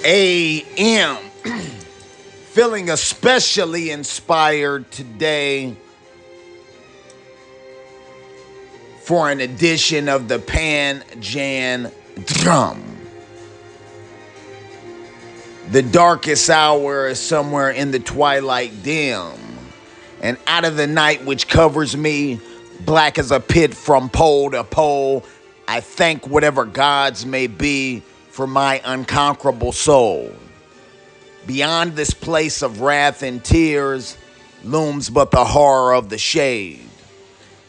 a.m. Feeling especially inspired today for an edition of the Panjandrum. The darkest hour is somewhere in the twilight dim, and out of the night which covers me, black as a pit from pole to pole, I thank whatever gods may be for my unconquerable soul. Beyond this place of wrath and tears looms but the horror of the shade,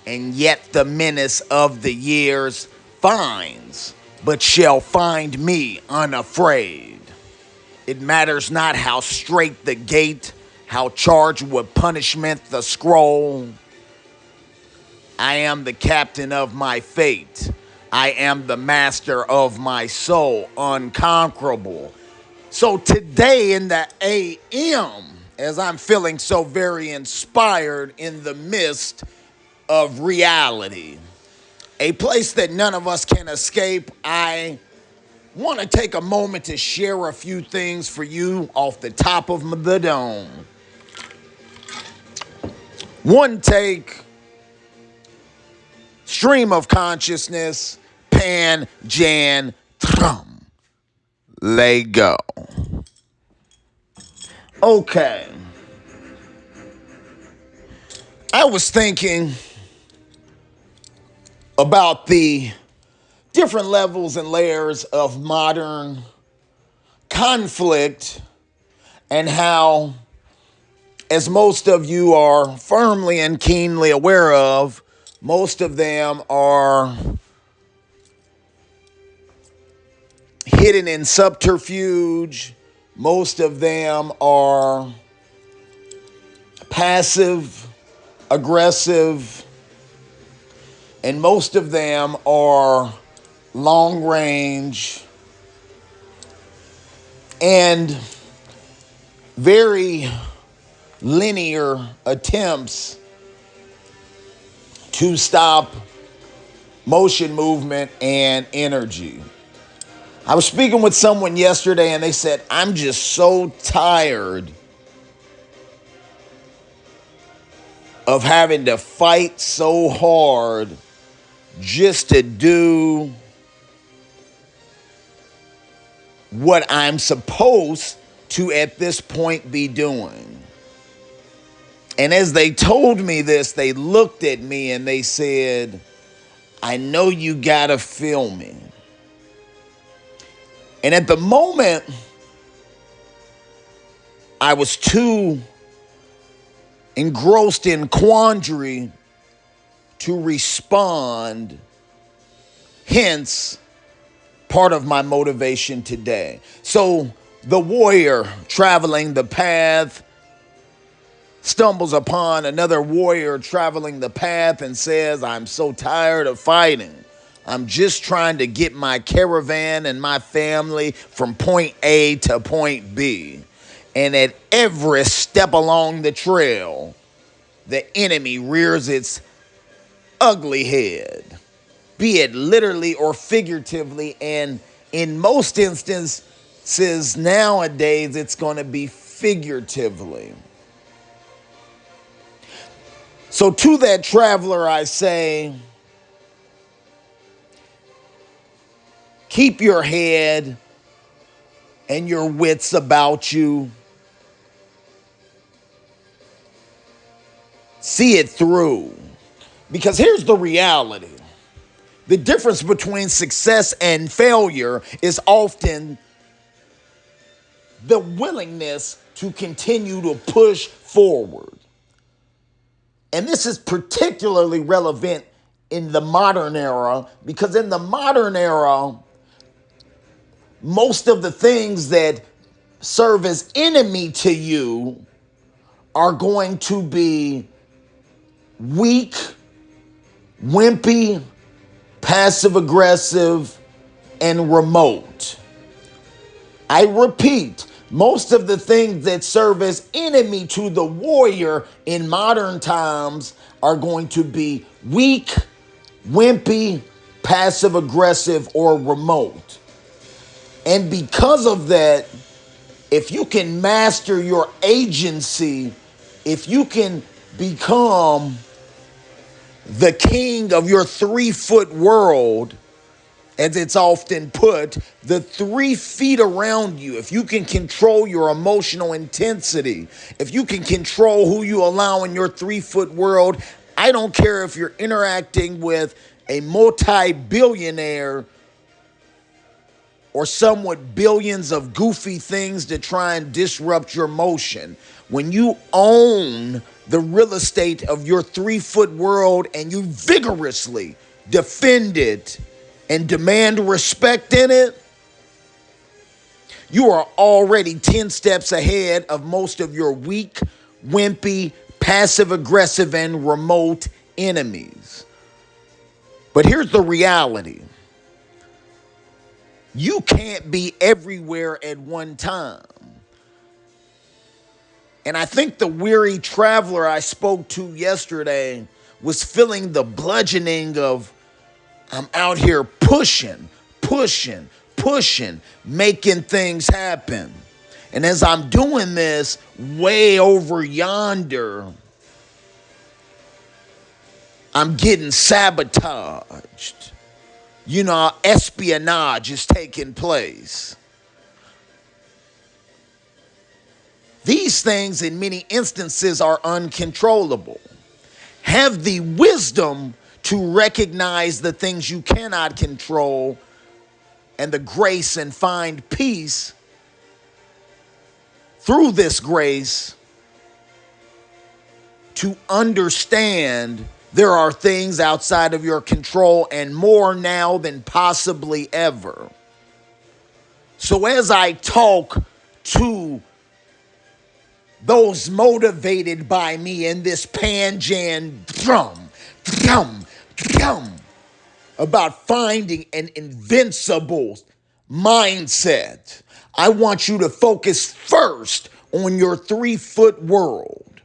and yet the menace of the years finds, but shall find me unafraid. It matters not how straight the gate, how charged with punishment the scroll. I am the captain of my fate. I am the master of my soul, unconquerable. So today in the AM, as I'm feeling so very inspired in the midst of reality, a place that none of us can escape, I want to take a moment to share a few things for you off the top of the dome. One take, stream of consciousness, Panjandrum. Let go. Okay. I was thinking about the different levels and layers of modern conflict and how, as most of you are firmly and keenly aware of, most of them are hidden in subterfuge. Most of them are passive, aggressive, and most of them are long range and very linear attempts to stop motion, movement, and energy. I was speaking with someone yesterday and they said, I'm just so tired of having to fight so hard just to do what I'm supposed to at this point be doing. And as they told me this, they looked at me and they said, I know you gotta feel me. And at the moment, I was too engrossed in quandary to respond, hence part of my motivation today. So the warrior traveling the path stumbles upon another warrior traveling the path and says, I'm so tired of fighting. I'm just trying to get my caravan and my family from point A to point B. And at every step along the trail, the enemy rears its ugly head, be it literally or figuratively. And in most instances nowadays, it's going to be figuratively. So to that traveler, I say, keep your head and your wits about you. See it through. Because here's the reality. The difference between success and failure is often the willingness to continue to push forward. And this is particularly relevant in the modern era, because in the modern era, most of the things that serve as enemy to you are going to be weak, wimpy, passive aggressive, and remote. I repeat, most of the things that serve as enemy to the warrior in modern times are going to be weak, wimpy, passive aggressive, or remote. And because of that, if you can master your agency, if you can become the king of your 3-foot world, as it's often put, the 3 feet around you, if you can control your emotional intensity, if you can control who you allow in your 3-foot world, I don't care if you're interacting with a multi-billionaire or some with billions of goofy things to try and disrupt your motion. When you own the real estate of your 3-foot world and you vigorously defend it and demand respect in it, you are already 10 steps ahead of most of your weak, wimpy, passive-aggressive, and remote enemies. But here's the reality. You can't be everywhere at one time. And I think the weary traveler I spoke to yesterday was feeling the bludgeoning of, I'm out here pushing, making things happen. And as I'm doing this, way over yonder, I'm getting sabotaged. Espionage is taking place. These things, in many instances, are uncontrollable. Have the wisdom to recognize the things you cannot control and the grace and find peace through this grace to understand there are things outside of your control and more now than possibly ever. So as I talk to those motivated by me in this Panjandrum, about finding an invincible mindset, I want you to focus first on your 3-foot world.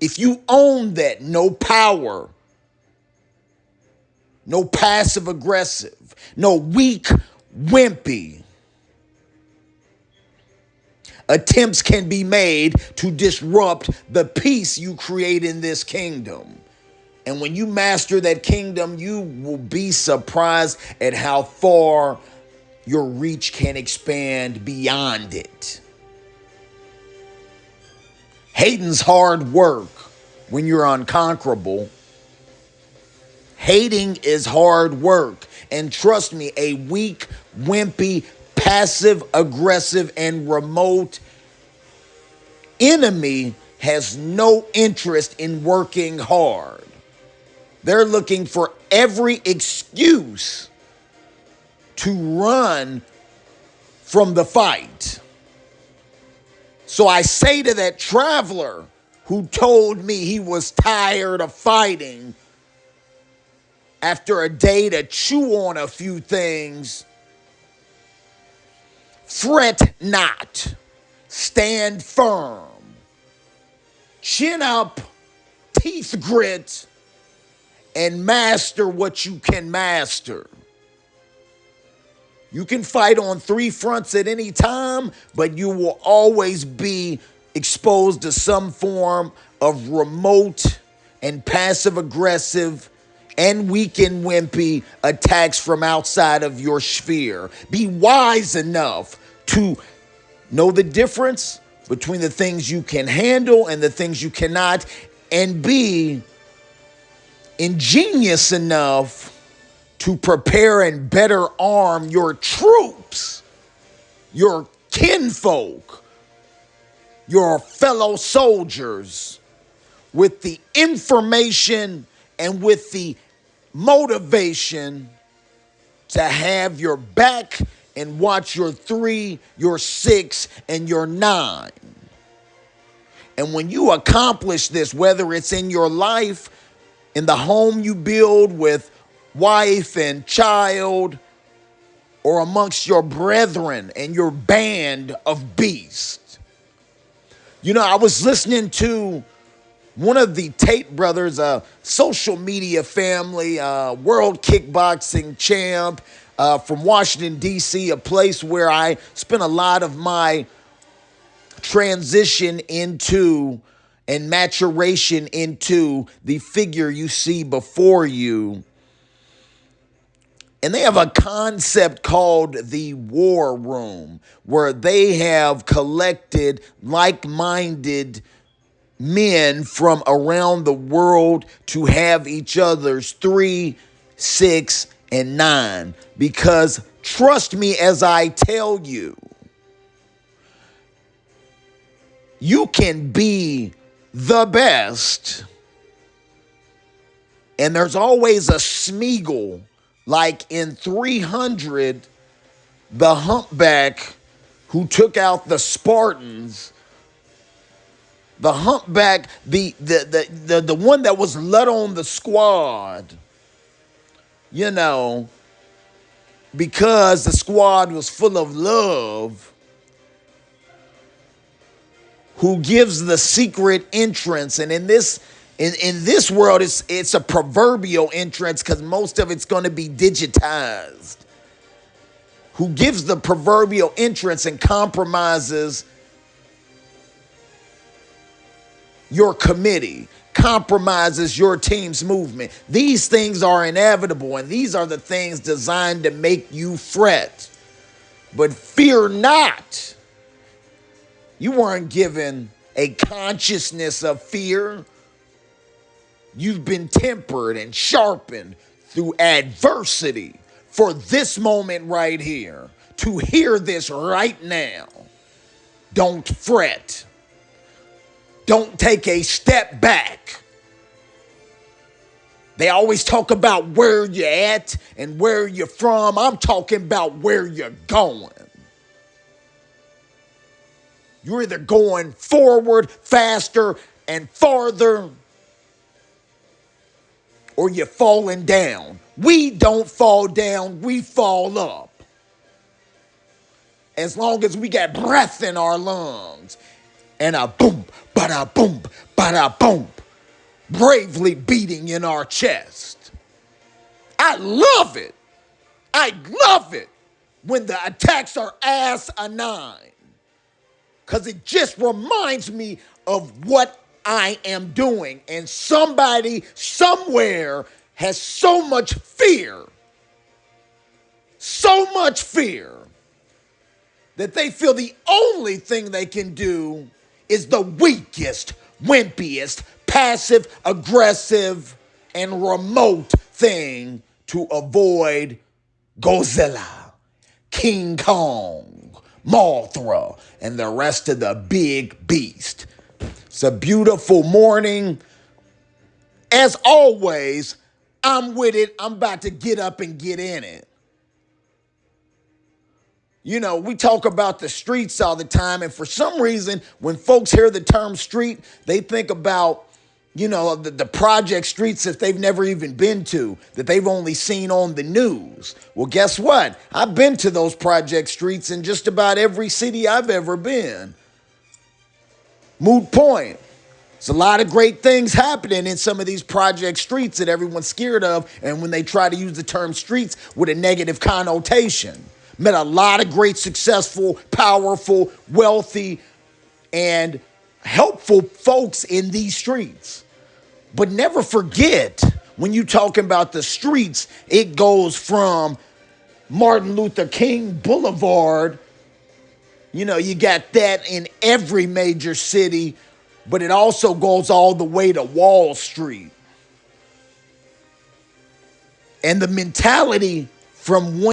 If you own that, no power, no passive aggressive, no weak, wimpy attempts can be made to disrupt the peace you create in this kingdom. And when you master that kingdom, you will be surprised at how far your reach can expand beyond it. Hating's hard work when you're unconquerable. Hating is hard work. And trust me, a weak, wimpy, passive, aggressive, and remote enemy has no interest in working hard. They're looking for every excuse to run from the fight. So I say to that traveler who told me he was tired of fighting after a day to chew on a few things, fret not, stand firm, chin up, teeth grit, and master what you can master. You can fight on 3 fronts at any time, but you will always be exposed to some form of remote and passive-aggressive and weak and wimpy attacks from outside of your sphere. Be wise enough to know the difference between the things you can handle and the things you cannot, and be ingenious enough to prepare and better arm your troops, your kinfolk, your fellow soldiers with the information and with the motivation to have your back and watch your 3, your 6, and your 9. And when you accomplish this, whether it's in your life, in the home you build with wife and child, or amongst your brethren and your band of beasts. I was listening to one of the Tate brothers, a social media family, world kickboxing champ, from Washington, D.C., a place where I spent a lot of my transition into and maturation into the figure you see before you. And they have a concept called the war room, where they have collected like-minded men from around the world to have each other's 3, 6, and 9. Because trust me as I tell you, you can be the best, and there's always a Smeagol. Like in 300, the humpback who took out the Spartans, the humpback, the one that was let on the squad, you know, because the squad was full of love, who gives the secret entrance. And in this world, it's a proverbial entrance because most of it's going to be digitized. Who gives the proverbial entrance and compromises your committee, compromises your team's movement. These things are inevitable, and these are the things designed to make you fret. But fear not. You weren't given a consciousness of fear. You've been tempered and sharpened through adversity for this moment right here, to hear this right now. Don't fret. Don't take a step back. They always talk about where you're at and where you're from. I'm talking about where you're going. You're either going forward, faster, and farther, or you're falling down. We don't fall down, we fall up. As long as we got breath in our lungs and a boom, bada boom, bada boom, bravely beating in our chest. I love it. I love it when the attacks are asinine, because it just reminds me of what I am doing. And somebody somewhere has so much fear, that they feel the only thing they can do is the weakest, wimpiest, passive, aggressive, and remote thing to avoid Godzilla, King Kong, Mothra, and the rest of the big beast. It's a beautiful morning. As always, I'm with it. I'm about to get up and get in it. You know, we talk about the streets all the time, and for some reason, when folks hear the term street, they think about, you know, the project streets that they've never even been to, that they've only seen on the news. Well, guess what? I've been to those project streets in just about every city I've ever been. Moot point. There's a lot of great things happening in some of these project streets that everyone's scared of, and when they try to use the term streets with a negative connotation. Met a lot of great, successful, powerful, wealthy, and helpful folks in these streets. But never forget, when you talking about the streets, it goes from Martin Luther King Boulevard. You know, you got that in every major city, but it also goes all the way to Wall Street. And the mentality from one